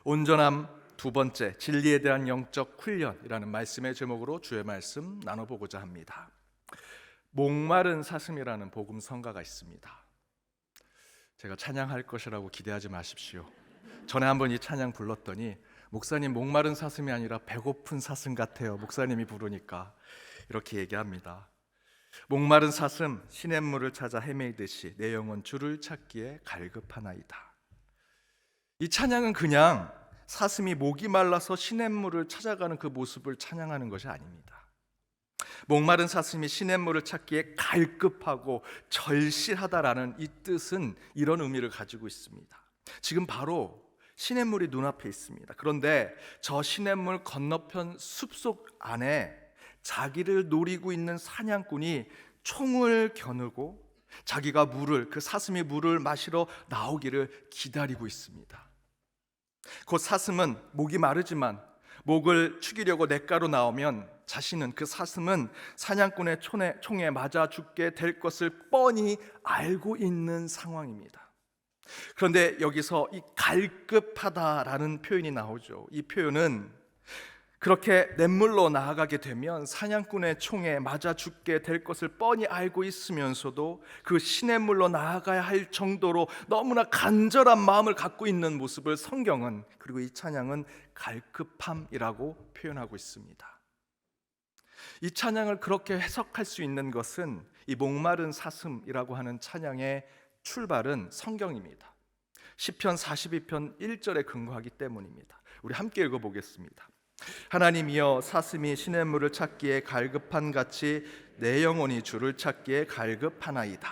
온전함 두 번째, 진리에 대한 영적 훈련이라는 말씀의 제목으로 주의 말씀 나눠보고자 합니다. 목마른 사슴이라는 복음 성가가 있습니다. 제가 찬양할 것이라고 기대하지 마십시오. 전에 한번 이 찬양 불렀더니 목사님, 목마른 사슴이 아니라 배고픈 사슴 같아요, 목사님이 부르니까. 이렇게 얘기합니다. 목마른 사슴, 시냇물을 찾아 헤매이듯이 내 영혼 주를 찾기에 갈급하나이다. 이 찬양은 그냥 사슴이 목이 말라서 시냇물을 찾아가는 그 모습을 찬양하는 것이 아닙니다. 목마른 사슴이 시냇물을 찾기에 갈급하고 절실하다라는 이 뜻은 이런 의미를 가지고 있습니다. 지금 바로 시냇물이 눈앞에 있습니다. 그런데 저 시냇물 건너편 숲속 안에 자기를 노리고 있는 사냥꾼이 총을 겨누고 자기가 그 사슴이 물을 마시러 나오기를 기다리고 있습니다. 곧 사슴은 목이 마르지만 목을 축이려고 냇가로 나오면 그 사슴은 사냥꾼의 총에 맞아 죽게 될 것을 뻔히 알고 있는 상황입니다. 그런데 여기서 이 갈급하다라는 표현이 나오죠. 이 표현은 그렇게 냇물로 나아가게 되면 사냥꾼의 총에 맞아 죽게 될 것을 뻔히 알고 있으면서도 그 시냇물로 나아가야 할 정도로 너무나 간절한 마음을 갖고 있는 모습을 성경은, 그리고 이 찬양은 갈급함이라고 표현하고 있습니다. 이 찬양을 그렇게 해석할 수 있는 것은 이 목마른 사슴이라고 하는 찬양의 출발은 성경입니다. 시편 42편 1절에 근거하기 때문입니다. 우리 함께 읽어보겠습니다. 하나님이여, 사슴이 시냇물을 찾기에 갈급한 같이 내 영혼이 주를 찾기에 갈급하나이다.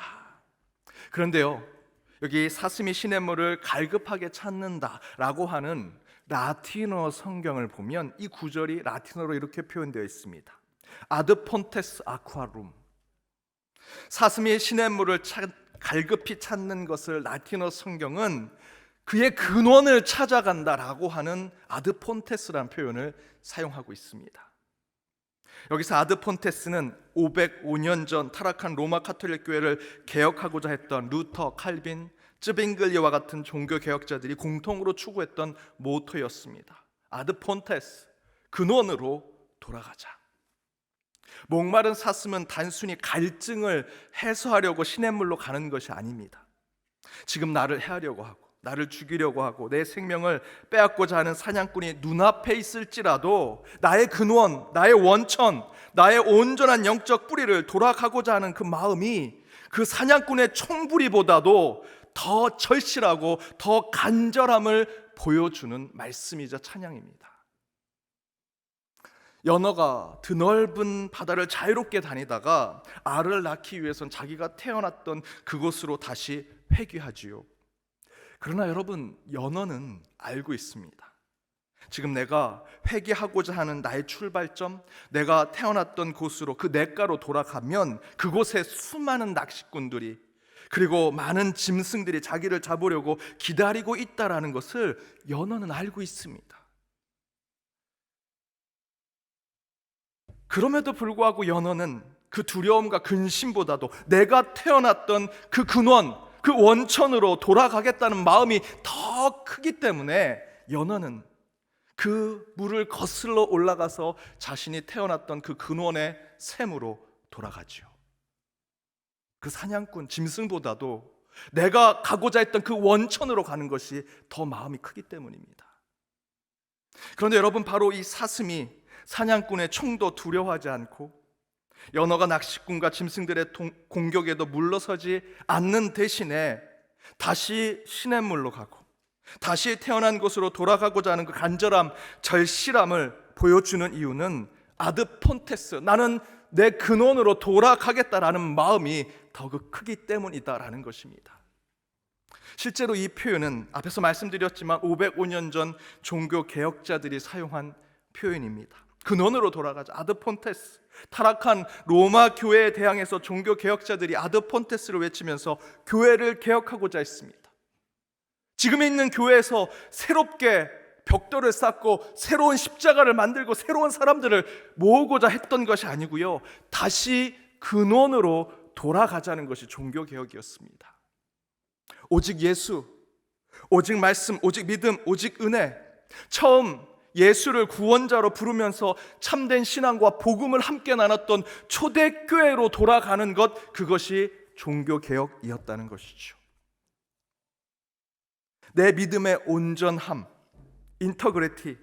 그런데요, 여기 사슴이 시냇물을 갈급하게 찾는다라고 하는 라틴어 성경을 보면 이 구절이 라틴어로 이렇게 표현되어 있습니다. 아드 폰테스 아쿠아룸. 사슴이 시냇물을 갈급히 찾는 것을 라틴어 성경은 그의 근원을 찾아간다라고 하는 아드폰테스라는 표현을 사용하고 있습니다. 여기서 아드폰테스는 505년 전 타락한 로마 가톨릭 교회를 개혁하고자 했던 루터, 칼빈, 쯔빙글리와 같은 종교 개혁자들이 공통으로 추구했던 모토였습니다. 아드폰테스, 근원으로 돌아가자. 목마른 사슴은 단순히 갈증을 해소하려고 시냇물로 가는 것이 아닙니다. 지금 나를 해하려고 하고 나를 죽이려고 하고 내 생명을 빼앗고자 하는 사냥꾼이 눈앞에 있을지라도 나의 근원, 나의 원천, 나의 온전한 영적 뿌리를 돌아가고자 하는 그 마음이 그 사냥꾼의 총부리보다도 더 절실하고 더 간절함을 보여주는 말씀이자 찬양입니다. 연어가 드넓은 바다를 자유롭게 다니다가 알을 낳기 위해선 자기가 태어났던 그곳으로 다시 회귀하지요. 그러나 여러분, 연어는 알고 있습니다. 지금 내가 회귀하고자 하는 나의 출발점, 내가 태어났던 곳으로, 그 냇가로 돌아가면 그곳에 수많은 낚시꾼들이, 그리고 많은 짐승들이 자기를 잡으려고 기다리고 있다라는 것을 연어는 알고 있습니다. 그럼에도 불구하고 연어는 그 두려움과 근심보다도 내가 태어났던 그 근원, 그 원천으로 돌아가겠다는 마음이 더 크기 때문에 연어는 그 물을 거슬러 올라가서 자신이 태어났던 그 근원의 샘으로 돌아가지요. 그 사냥꾼, 짐승보다도 내가 가고자 했던 그 원천으로 가는 것이 더 마음이 크기 때문입니다. 그런데 여러분, 바로 이 사슴이 사냥꾼의 총도 두려워하지 않고 연어가 낚시꾼과 짐승들의 공격에도 물러서지 않는 대신에 다시 시냇물로 가고 다시 태어난 곳으로 돌아가고자 하는 그 간절함, 절실함을 보여주는 이유는 아드폰테스, 나는 내 근원으로 돌아가겠다라는 마음이 더욱 크기 때문이다라는 것입니다. 실제로 이 표현은 앞에서 말씀드렸지만 505년 전 종교 개혁자들이 사용한 표현입니다. 근원으로 돌아가자, 아드폰테스. 타락한 로마 교회에 대항해서 종교 개혁자들이 아드폰테스를 외치면서 교회를 개혁하고자 했습니다. 지금 있는 교회에서 새롭게 벽돌을 쌓고 새로운 십자가를 만들고 새로운 사람들을 모으고자 했던 것이 아니고요, 다시 근원으로 돌아가자는 것이 종교 개혁이었습니다. 오직 예수, 오직 말씀, 오직 믿음, 오직 은혜, 처음 예수를 구원자로 부르면서 참된 신앙과 복음을 함께 나눴던 초대교회로 돌아가는 것, 그것이 종교개혁이었다는 것이죠. 내 믿음의 온전함, 인터그리티,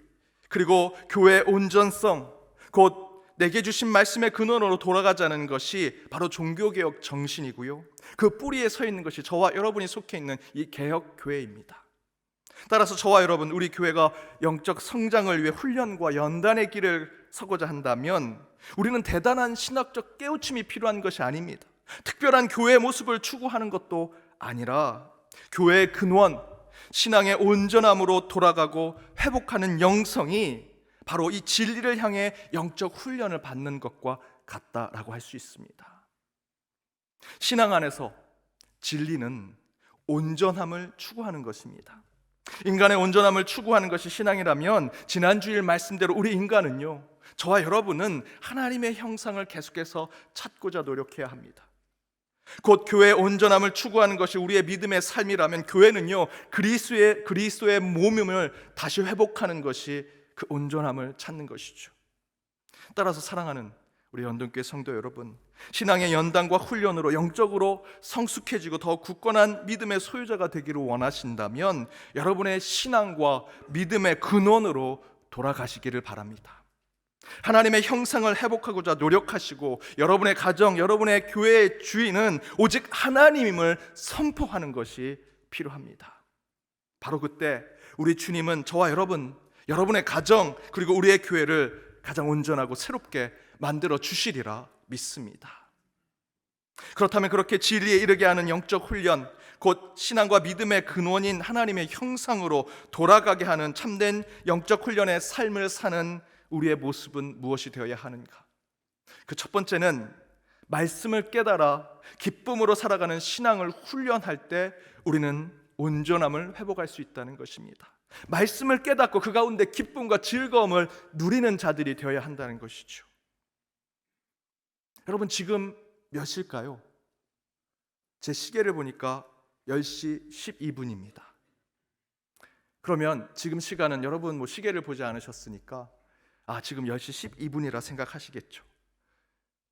그리고 교회의 온전성, 곧 내게 주신 말씀의 근원으로 돌아가자는 것이 바로 종교개혁 정신이고요, 그 뿌리에 서 있는 것이 저와 여러분이 속해 있는 이 개혁교회입니다. 따라서 저와 여러분, 우리 교회가 영적 성장을 위해 훈련과 연단의 길을 서고자 한다면 우리는 대단한 신학적 깨우침이 필요한 것이 아닙니다. 특별한 교회의 모습을 추구하는 것도 아니라 교회의 근원, 신앙의 온전함으로 돌아가고 회복하는 영성이 바로 이 진리를 향해 영적 훈련을 받는 것과 같다라고 할 수 있습니다. 신앙 안에서 진리는 온전함을 추구하는 것입니다. 인간의 온전함을 추구하는 것이 신앙이라면 지난주일 말씀대로 우리 인간은요, 저와 여러분은 하나님의 형상을 계속해서 찾고자 노력해야 합니다. 곧 교회의 온전함을 추구하는 것이 우리의 믿음의 삶이라면 교회는요, 그리스도의 몸을 다시 회복하는 것이 그 온전함을 찾는 것이죠. 따라서 사랑하는 우리 연동교회 성도 여러분, 신앙의 연단과 훈련으로 영적으로 성숙해지고 더 굳건한 믿음의 소유자가 되기를 원하신다면 여러분의 신앙과 믿음의 근원으로 돌아가시기를 바랍니다. 하나님의 형상을 회복하고자 노력하시고 여러분의 가정, 여러분의 교회의 주인은 오직 하나님임을 선포하는 것이 필요합니다. 바로 그때 우리 주님은 저와 여러분의 가정, 그리고 우리의 교회를 가장 온전하고 새롭게 만들어 주시리라 믿습니다. 그렇다면 그렇게 진리에 이르게 하는 영적 훈련, 곧 신앙과 믿음의 근원인 하나님의 형상으로 돌아가게 하는 참된 영적 훈련의 삶을 사는 우리의 모습은 무엇이 되어야 하는가? 그 첫 번째는 말씀을 깨달아 기쁨으로 살아가는 신앙을 훈련할 때 우리는 온전함을 회복할 수 있다는 것입니다. 말씀을 깨닫고 그 가운데 기쁨과 즐거움을 누리는 자들이 되어야 한다는 것이죠. 여러분, 지금 몇 시일까요? 제 시계를 보니까 10시 12분입니다. 그러면 지금 시간은 여러분 시계를 보지 않으셨으니까 지금 10시 12분이라 생각하시겠죠.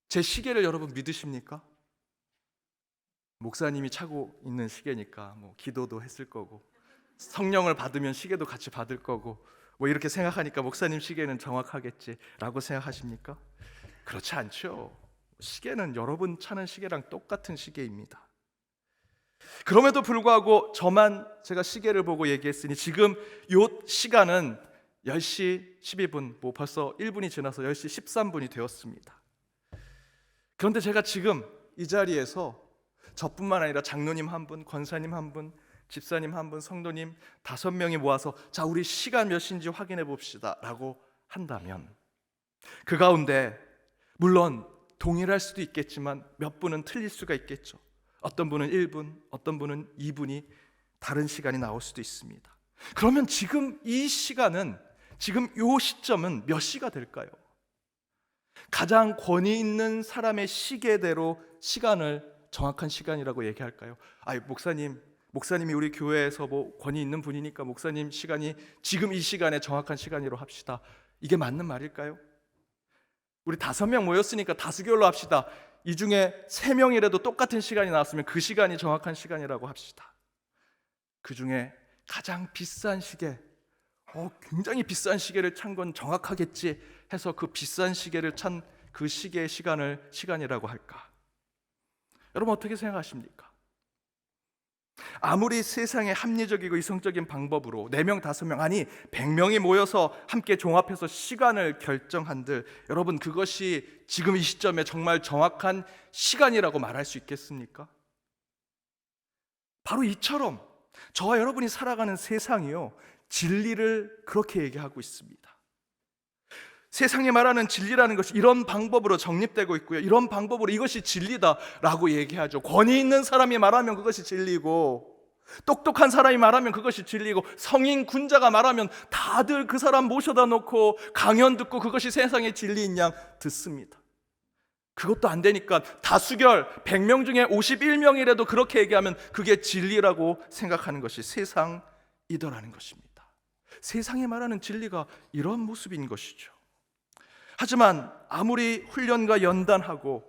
제 시계를 여러분 믿으십니까? 목사님이 차고 있는 시계니까 기도도 했을 거고 성령을 받으면 시계도 같이 받을 거고 이렇게 생각하니까 목사님 시계는 정확하겠지라고 생각하십니까? 그렇지 않죠. 시계는 여러분 차는 시계랑 똑같은 시계입니다. 그럼에도 불구하고 제가 시계를 보고 얘기했으니 지금 요 시간은 10시 12분, 벌써 1분이 지나서 10시 13분이 되었습니다. 그런데 제가 지금 이 자리에서 저뿐만 아니라 장로님 한 분, 권사님 한 분, 집사님 한 분, 성도님 5명이 모아서 자, 우리 시간 몇 시인지 확인해 봅시다 라고 한다면 그 가운데 물론 동일할 수도 있겠지만 몇 분은 틀릴 수가 있겠죠. 어떤 분은 1분, 어떤 분은 2분이 다른 시간이 나올 수도 있습니다. 그러면 지금 이 시간은, 지금 이 시점은 몇 시가 될까요? 가장 권위 있는 사람의 시계대로 시간을 정확한 시간이라고 얘기할까요? 목사님이 우리 교회에서 권위 있는 분이니까 목사님 시간이 지금 이 시간에 정확한 시간으로 합시다. 이게 맞는 말일까요? 우리 5명 모였으니까 다수결로 합시다. 이 중에 3명이라도 똑같은 시간이 나왔으면 그 시간이 정확한 시간이라고 합시다. 그 중에 가장 비싼 시계, 굉장히 비싼 시계를 찬 건 정확하겠지 해서 그 비싼 시계를 찬 그 시계의 시간이라고 할까? 여러분 어떻게 생각하십니까? 아무리 세상의 합리적이고 이성적인 방법으로 4명, 5명, 아니 100명이 모여서 함께 종합해서 시간을 결정한들 여러분 그것이 지금 이 시점에 정말 정확한 시간이라고 말할 수 있겠습니까? 바로 이처럼 저와 여러분이 살아가는 세상이요, 진리를 그렇게 얘기하고 있습니다. 세상이 말하는 진리라는 것이 이런 방법으로 정립되고 있고요, 이런 방법으로 이것이 진리다라고 얘기하죠. 권위 있는 사람이 말하면 그것이 진리고, 똑똑한 사람이 말하면 그것이 진리고, 성인 군자가 말하면 다들 그 사람 모셔다 놓고 강연 듣고 그것이 세상의 진리인 양 듣습니다. 그것도 안 되니까 다수결 100명 중에 51명이라도 그렇게 얘기하면 그게 진리라고 생각하는 것이 세상이더라는 것입니다. 세상에 말하는 진리가 이런 모습인 것이죠. 하지만 아무리 훈련과 연단하고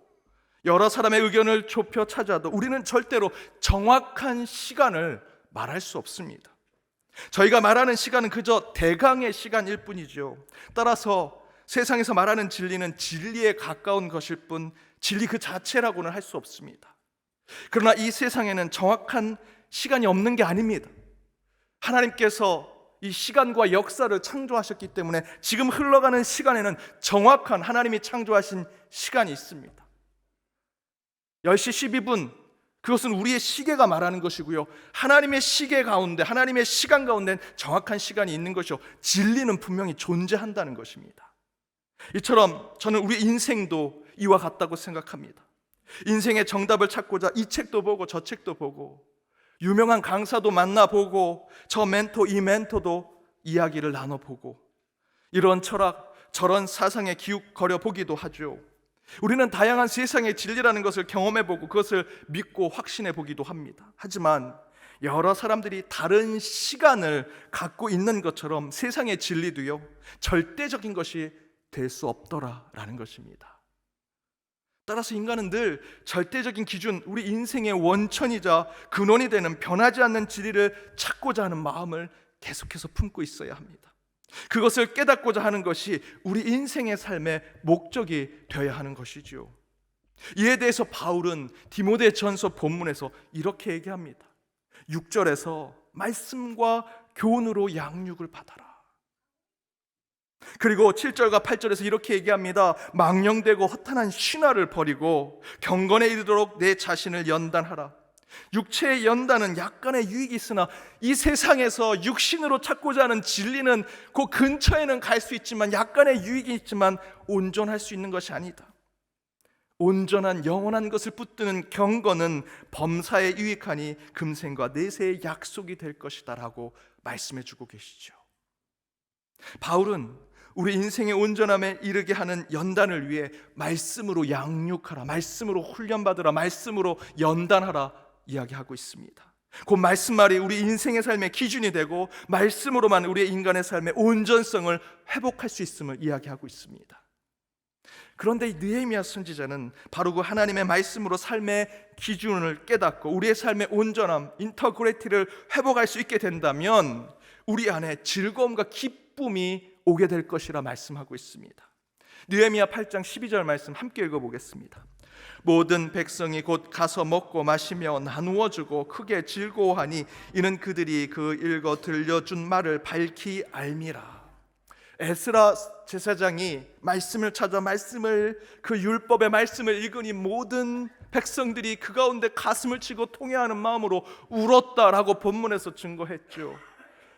여러 사람의 의견을 좁혀 찾아도 우리는 절대로 정확한 시간을 말할 수 없습니다. 저희가 말하는 시간은 그저 대강의 시간일 뿐이죠. 따라서 세상에서 말하는 진리는 진리에 가까운 것일 뿐 진리 그 자체라고는 할 수 없습니다. 그러나 이 세상에는 정확한 시간이 없는 게 아닙니다. 하나님께서 이 시간과 역사를 창조하셨기 때문에 지금 흘러가는 시간에는 정확한 하나님이 창조하신 시간이 있습니다. 10시 12분, 그것은 우리의 시계가 말하는 것이고요, 하나님의 시계 가운데, 하나님의 시간 가운데 정확한 시간이 있는 것이요, 진리는 분명히 존재한다는 것입니다. 이처럼 저는 우리 인생도 이와 같다고 생각합니다. 인생의 정답을 찾고자 이 책도 보고 저 책도 보고 유명한 강사도 만나보고 저 멘토 이 멘토도 이야기를 나눠보고 이런 철학 저런 사상에 기웃거려 보기도 하죠. 우리는 다양한 세상의 진리라는 것을 경험해보고 그것을 믿고 확신해 보기도 합니다. 하지만 여러 사람들이 다른 시간을 갖고 있는 것처럼 세상의 진리도요, 절대적인 것이 될 수 없더라라는 것입니다. 따라서 인간은 늘 절대적인 기준, 우리 인생의 원천이자 근원이 되는 변하지 않는 진리를 찾고자 하는 마음을 계속해서 품고 있어야 합니다. 그것을 깨닫고자 하는 것이 우리 인생의 삶의 목적이 되어야 하는 것이죠. 이에 대해서 바울은 디모데전서 본문에서 이렇게 얘기합니다. 6절에서 말씀과 교훈으로 양육을 받아라. 그리고 7절과 8절에서 이렇게 얘기합니다. 망령되고 허탄한 신화를 버리고 경건에 이르도록 내 자신을 연단하라. 육체의 연단은 약간의 유익이 있으나 이 세상에서 육신으로 찾고자 하는 진리는 그 근처에는 갈 수 있지만 약간의 유익이 있지만 온전할 수 있는 것이 아니다. 온전한 영원한 것을 붙드는 경건은 범사에 유익하니 금생과 내세의 약속이 될 것이다 라고 말씀해 주고 계시죠. 바울은 우리 인생의 온전함에 이르게 하는 연단을 위해 말씀으로 양육하라, 말씀으로 훈련받으라, 말씀으로 연단하라 이야기하고 있습니다. 그 말씀말이 우리 인생의 삶의 기준이 되고 말씀으로만 우리의 인간의 삶의 온전성을 회복할 수 있음을 이야기하고 있습니다. 그런데 느헤미야 선지자는 바로 그 하나님의 말씀으로 삶의 기준을 깨닫고 우리의 삶의 온전함, 인터그레이티를 회복할 수 있게 된다면 우리 안에 즐거움과 기쁨이 오게 될 것이라 말씀하고 있습니다. 느헤미야 8장 12절 말씀 함께 읽어보겠습니다. 모든 백성이 곧 가서 먹고 마시며 나누어 주고 크게 즐거워하니 이는 그들이 그 읽어 들려준 말을 밝히 알미라. 에스라 제사장이 말씀을 찾아 그 율법의 말씀을 읽으니 모든 백성들이 그 가운데 가슴을 치고 통회하는 마음으로 울었다라고 본문에서 증거했죠.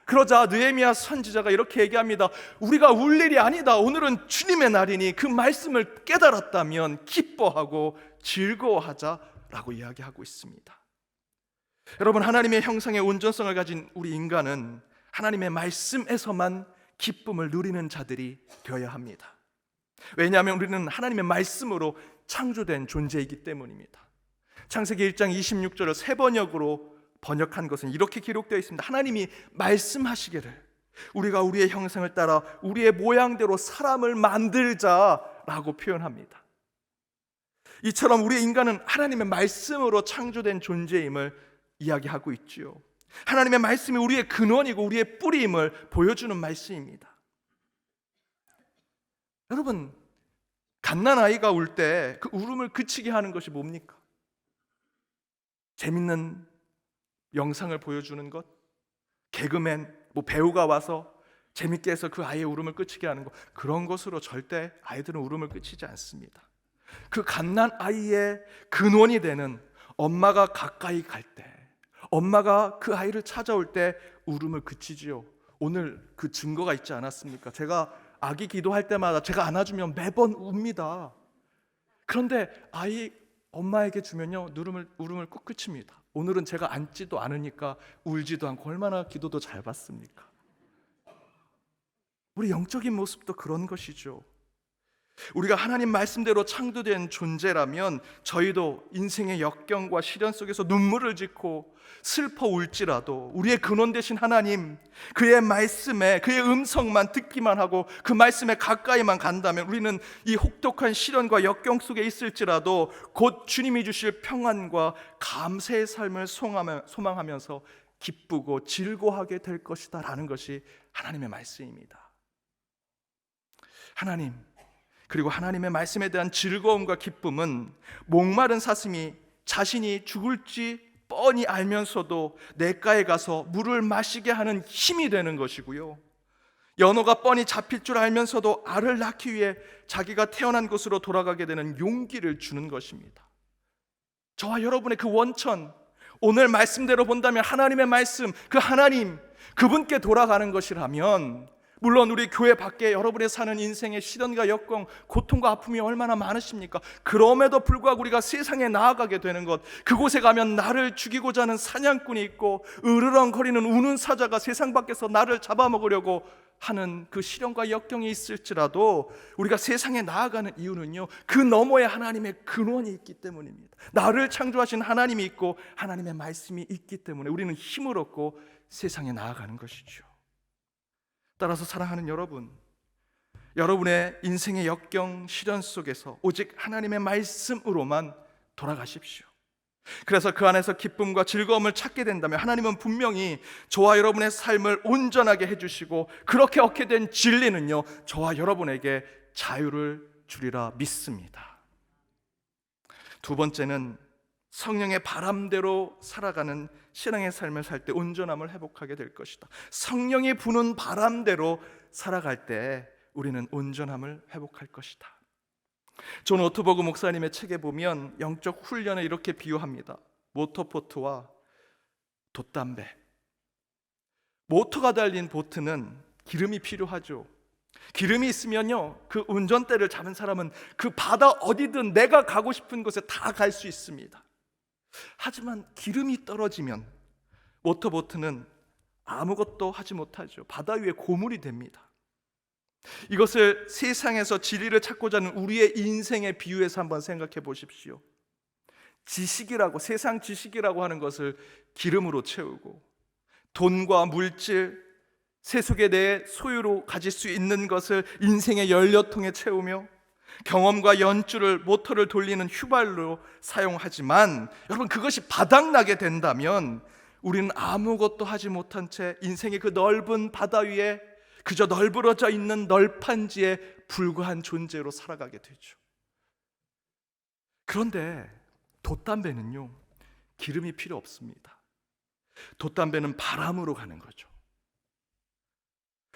그러자 느헤미야 선지자가 이렇게 얘기합니다. 우리가 울 일이 아니다. 오늘은 주님의 날이니 그 말씀을 깨달았다면 기뻐하고 즐거워하자라고 이야기하고 있습니다. 여러분, 하나님의 형상의 온전성을 가진 우리 인간은 하나님의 말씀에서만 기쁨을 누리는 자들이 되어야 합니다. 왜냐하면 우리는 하나님의 말씀으로 창조된 존재이기 때문입니다. 창세기 1장 26절을 새 번역으로 번역한 것은 이렇게 기록되어 있습니다. 하나님이 말씀하시기를 우리가 우리의 형상을 따라 우리의 모양대로 사람을 만들자라고 표현합니다. 이처럼 우리 인간은 하나님의 말씀으로 창조된 존재임을 이야기하고 있지요. 하나님의 말씀이 우리의 근원이고 우리의 뿌리임을 보여주는 말씀입니다. 여러분, 갓난아이가 울 때 그 울음을 그치게 하는 것이 뭡니까? 재밌는 영상을 보여주는 것, 개그맨, 배우가 와서 재밌게 해서 그 아이의 울음을 그치게 하는 것, 그런 것으로 절대 아이들은 울음을 그치지 않습니다. 그 갓난아이의 근원이 되는 엄마가 가까이 갈 때, 엄마가 그 아이를 찾아올 때 울음을 그치지요. 오늘 그 증거가 있지 않았습니까? 제가 아기 기도할 때마다 제가 안아주면 매번 웁니다. 그런데 아이 엄마에게 주면요, 울음을 꾹 그칩니다. 오늘은 제가 앉지도 않으니까 울지도 않고 얼마나 기도도 잘 받습니까? 우리 영적인 모습도 그런 것이죠. 우리가 하나님 말씀대로 창조된 존재라면 저희도 인생의 역경과 시련 속에서 눈물을 짓고 슬퍼 울지라도 우리의 근원 되신 하나님, 그의 말씀에, 그의 음성만 듣기만 하고 그 말씀에 가까이만 간다면 우리는 이 혹독한 시련과 역경 속에 있을지라도 곧 주님이 주실 평안과 감사의 삶을 소망하면서 기쁘고 즐거워하게 될 것이다 라는 것이 하나님의 말씀입니다. 하나님, 그리고 하나님의 말씀에 대한 즐거움과 기쁨은 목마른 사슴이 자신이 죽을지 뻔히 알면서도 냇가에 가서 물을 마시게 하는 힘이 되는 것이고요, 연어가 뻔히 잡힐 줄 알면서도 알을 낳기 위해 자기가 태어난 곳으로 돌아가게 되는 용기를 주는 것입니다. 저와 여러분의 그 원천, 오늘 말씀대로 본다면 하나님의 말씀, 그 하나님, 그분께 돌아가는 것이라면, 물론 우리 교회 밖에 여러분의 사는 인생의 시련과 역경, 고통과 아픔이 얼마나 많으십니까? 그럼에도 불구하고 우리가 세상에 나아가게 되는 것, 그곳에 가면 나를 죽이고자 하는 사냥꾼이 있고 으르렁거리는 우는 사자가 세상 밖에서 나를 잡아먹으려고 하는 그 시련과 역경이 있을지라도 우리가 세상에 나아가는 이유는요, 그 너머에 하나님의 근원이 있기 때문입니다. 나를 창조하신 하나님이 있고 하나님의 말씀이 있기 때문에 우리는 힘을 얻고 세상에 나아가는 것이죠. 따라서 사랑하는 여러분, 여러분의 인생의 역경, 시련 속에서 오직 하나님의 말씀으로만 돌아가십시오. 그래서 그 안에서 기쁨과 즐거움을 찾게 된다면 하나님은 분명히 저와 여러분의 삶을 온전하게 해주시고, 그렇게 얻게 된 진리는요, 저와 여러분에게 자유를 주리라 믿습니다. 두 번째는 성령의 바람대로 살아가는 신앙의 삶을 살 때 온전함을 회복하게 될 것이다. 성령이 부는 바람대로 살아갈 때 우리는 온전함을 회복할 것이다. 존 오트버그 목사님의 책에 보면 영적 훈련을 이렇게 비유합니다. 모터보트와 돛담배. 모터가 달린 보트는 기름이 필요하죠. 기름이 있으면요, 그 운전대를 잡은 사람은 그 바다 어디든 내가 가고 싶은 곳에 다 갈 수 있습니다. 하지만 기름이 떨어지면 모터보트는 아무것도 하지 못하죠. 바다 위에 고물이 됩니다. 이것을 세상에서 진리를 찾고자 하는 우리의 인생에 비유해서 한번 생각해 보십시오. 지식이라고, 세상 지식이라고 하는 것을 기름으로 채우고, 돈과 물질, 세속에 대해 소유로 가질 수 있는 것을 인생의 연료통에 채우며, 경험과 연주를 모터를 돌리는 휘발로 사용하지만, 여러분, 그것이 바닥나게 된다면 우리는 아무것도 하지 못한 채 인생의 그 넓은 바다 위에 그저 널브러져 있는 널판지에 불과한 존재로 살아가게 되죠. 그런데 돛담배는요, 기름이 필요 없습니다. 돛담배는 바람으로 가는 거죠.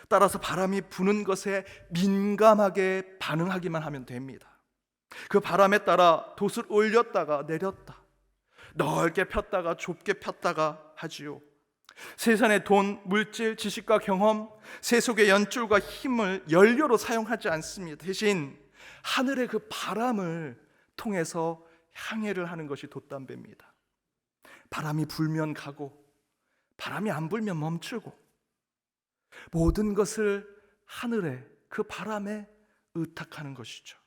따라서 바람이 부는 것에 민감하게 반응하기만 하면 됩니다. 그 바람에 따라 돛을 올렸다가 내렸다, 넓게 폈다가 좁게 폈다가 하지요. 세상의 돈, 물질, 지식과 경험, 세속의 연줄과 힘을 연료로 사용하지 않습니다. 대신 하늘의 그 바람을 통해서 항해를 하는 것이 돛담배입니다. 바람이 불면 가고 바람이 안 불면 멈추고, 모든 것을 하늘에, 그 바람에 의탁하는 것이죠.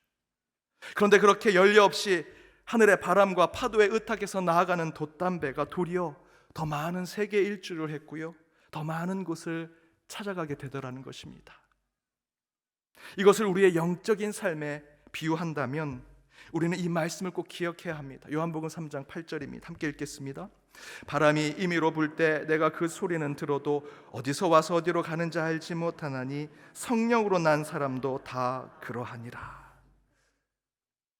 그런데 그렇게 연료 없이 하늘의 바람과 파도에 의탁해서 나아가는 돛담배가 도리어 더 많은 세계 일주를 했고요, 더 많은 곳을 찾아가게 되더라는 것입니다. 이것을 우리의 영적인 삶에 비유한다면 우리는 이 말씀을 꼭 기억해야 합니다. 요한복음 3장 8절입니다. 함께 읽겠습니다. 바람이 임의로 불 때 내가 그 소리는 들어도 어디서 와서 어디로 가는지 알지 못하나니 성령으로 난 사람도 다 그러하니라.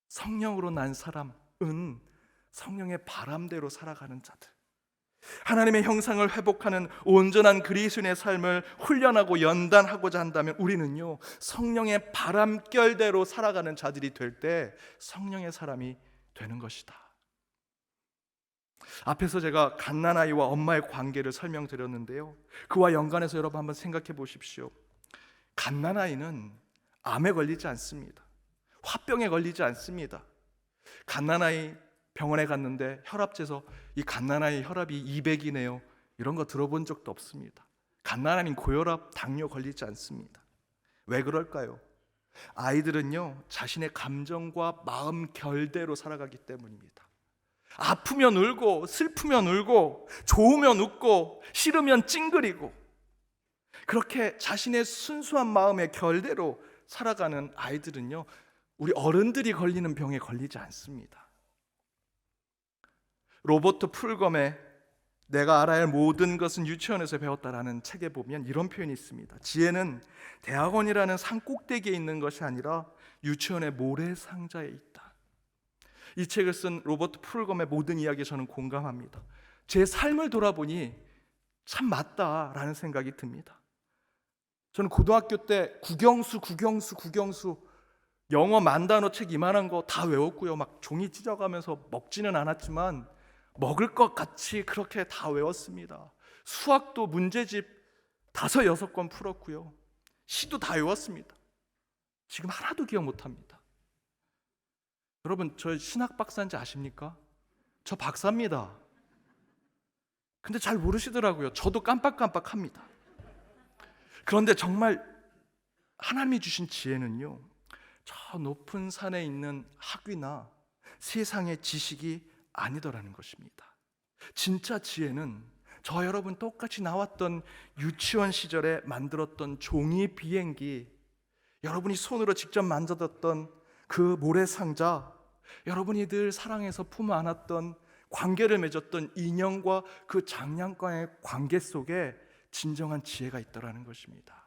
성령으로 난 사람은 성령의 바람대로 살아가는 자들, 하나님의 형상을 회복하는 온전한 그리스도인의 삶을 훈련하고 연단하고자 한다면 우리는요, 성령의 바람결대로 살아가는 자들이 될 때 성령의 사람이 되는 것이다. 앞에서 제가 갓난아이와 엄마의 관계를 설명드렸는데요, 그와 연관해서 여러분 한번 생각해 보십시오. 갓난아이는 암에 걸리지 않습니다. 화병에 걸리지 않습니다. 갓난아이 병원에 갔는데 혈압재서 이 갓난아이 혈압이 200이네요, 이런 거 들어본 적도 없습니다. 갓난아이는 고혈압, 당뇨 걸리지 않습니다. 왜 그럴까요? 아이들은요, 자신의 감정과 마음 결대로 살아가기 때문입니다. 아프면 울고, 슬프면 울고, 좋으면 웃고, 싫으면 찡그리고, 그렇게 자신의 순수한 마음의 결대로 살아가는 아이들은요, 우리 어른들이 걸리는 병에 걸리지 않습니다. 로버트 풀검의 내가 알아야 할 모든 것은 유치원에서 배웠다라는 책에 보면 이런 표현이 있습니다. 지혜는 대학원이라는 산 꼭대기에 있는 것이 아니라 유치원의 모래상자에 있다. 이 책을 쓴 로버트 풀검의 모든 이야기에 저는 공감합니다. 제 삶을 돌아보니 참 맞다라는 생각이 듭니다. 저는 고등학교 때 국영수 영어 만단어 책 이만한 거 다 외웠고요. 막 종이 찢어가면서 먹지는 않았지만 먹을 것 같이 그렇게 다 외웠습니다. 수학도 문제집 5, 6권 풀었고요. 시도 다 외웠습니다. 지금 하나도 기억 못합니다. 여러분, 저 신학 박사인지 아십니까? 저 박사입니다. 근데 잘 모르시더라고요. 저도 깜빡깜빡합니다. 그런데 정말 하나님이 주신 지혜는요, 저 높은 산에 있는 학위나 세상의 지식이 아니더라는 것입니다. 진짜 지혜는 저 여러분 똑같이 나왔던 유치원 시절에 만들었던 종이 비행기, 여러분이 손으로 직접 만져뒀던 그 모래상자, 여러분이 늘 사랑해서 품어 안았던 관계를 맺었던 인연과 그 장난감의 관계 속에 진정한 지혜가 있더라는 것입니다.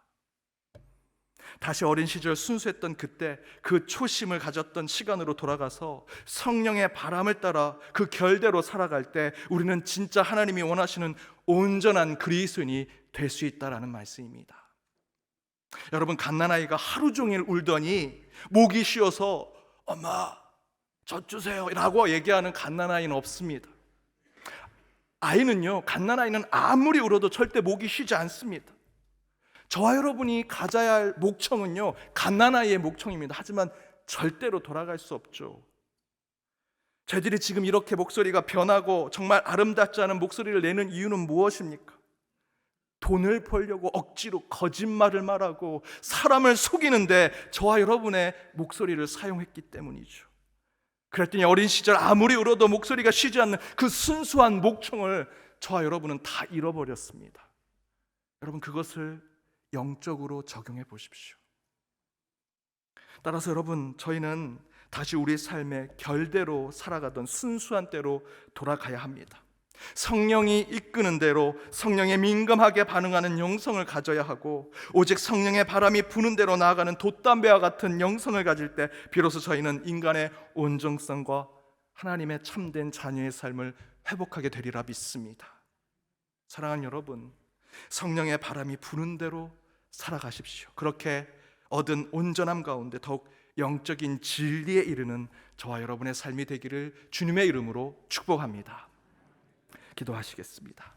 다시 어린 시절 순수했던 그때 그 초심을 가졌던 시간으로 돌아가서 성령의 바람을 따라 그 결대로 살아갈 때 우리는 진짜 하나님이 원하시는 온전한 그리스도인이 될 수 있다라는 말씀입니다. 여러분, 갓난아이가 하루 종일 울더니 목이 쉬어서 엄마 젖 주세요 라고 얘기하는 갓난아이는 없습니다. 갓난아이는 아무리 울어도 절대 목이 쉬지 않습니다. 저와 여러분이 가져야 할 목청은요, 갓난아이의 목청입니다. 하지만 절대로 돌아갈 수 없죠. 저희들이 지금 이렇게 목소리가 변하고 정말 아름답지 않은 목소리를 내는 이유는 무엇입니까? 돈을 벌려고 억지로 거짓말을 말하고 사람을 속이는데 저와 여러분의 목소리를 사용했기 때문이죠. 그랬더니 어린 시절 아무리 울어도 목소리가 쉬지 않는 그 순수한 목청을 저와 여러분은 다 잃어버렸습니다. 여러분, 그것을 영적으로 적용해 보십시오. 따라서 여러분, 저희는 다시 우리 삶의 결대로 살아가던 순수한 때로 돌아가야 합니다. 성령이 이끄는 대로 성령에 민감하게 반응하는 영성을 가져야 하고, 오직 성령의 바람이 부는 대로 나아가는 돛담배와 같은 영성을 가질 때 비로소 저희는 인간의 온정성과 하나님의 참된 자녀의 삶을 회복하게 되리라 믿습니다. 사랑하는 여러분, 성령의 바람이 부는 대로 살아가십시오. 그렇게 얻은 온전함 가운데 더욱 영적인 진리에 이르는 저와 여러분의 삶이 되기를 주님의 이름으로 축복합니다. 기도하시겠습니다.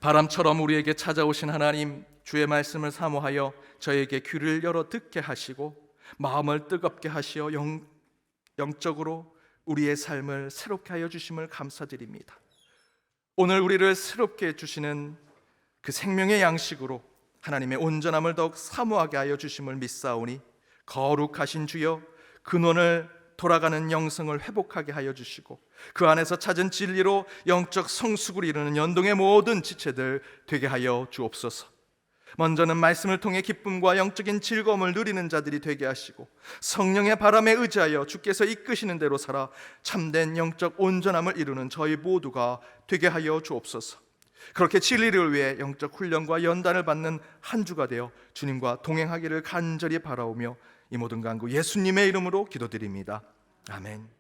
바람처럼 우리에게 찾아오신 하나님, 주의 말씀을 사모하여 저에게 귀를 열어 듣게 하시고 마음을 뜨겁게 하시어 영적으로 우리의 삶을 새롭게 하여 주심을 감사드립니다. 오늘 우리를 새롭게 해주시는 그 생명의 양식으로 하나님의 온전함을 더욱 사모하게 하여 주심을 믿사오니, 거룩하신 주여, 근원을 돌아가는 영성을 회복하게 하여 주시고 그 안에서 찾은 진리로 영적 성숙을 이루는 연동의 모든 지체들 되게 하여 주옵소서. 먼저는 말씀을 통해 기쁨과 영적인 즐거움을 누리는 자들이 되게 하시고 성령의 바람에 의지하여 주께서 이끄시는 대로 살아 참된 영적 온전함을 이루는 저희 모두가 되게 하여 주옵소서. 그렇게 진리를 위해 영적 훈련과 연단을 받는 한 주가 되어 주님과 동행하기를 간절히 바라오며 이 모든 간구 예수님의 이름으로 기도드립니다. 아멘.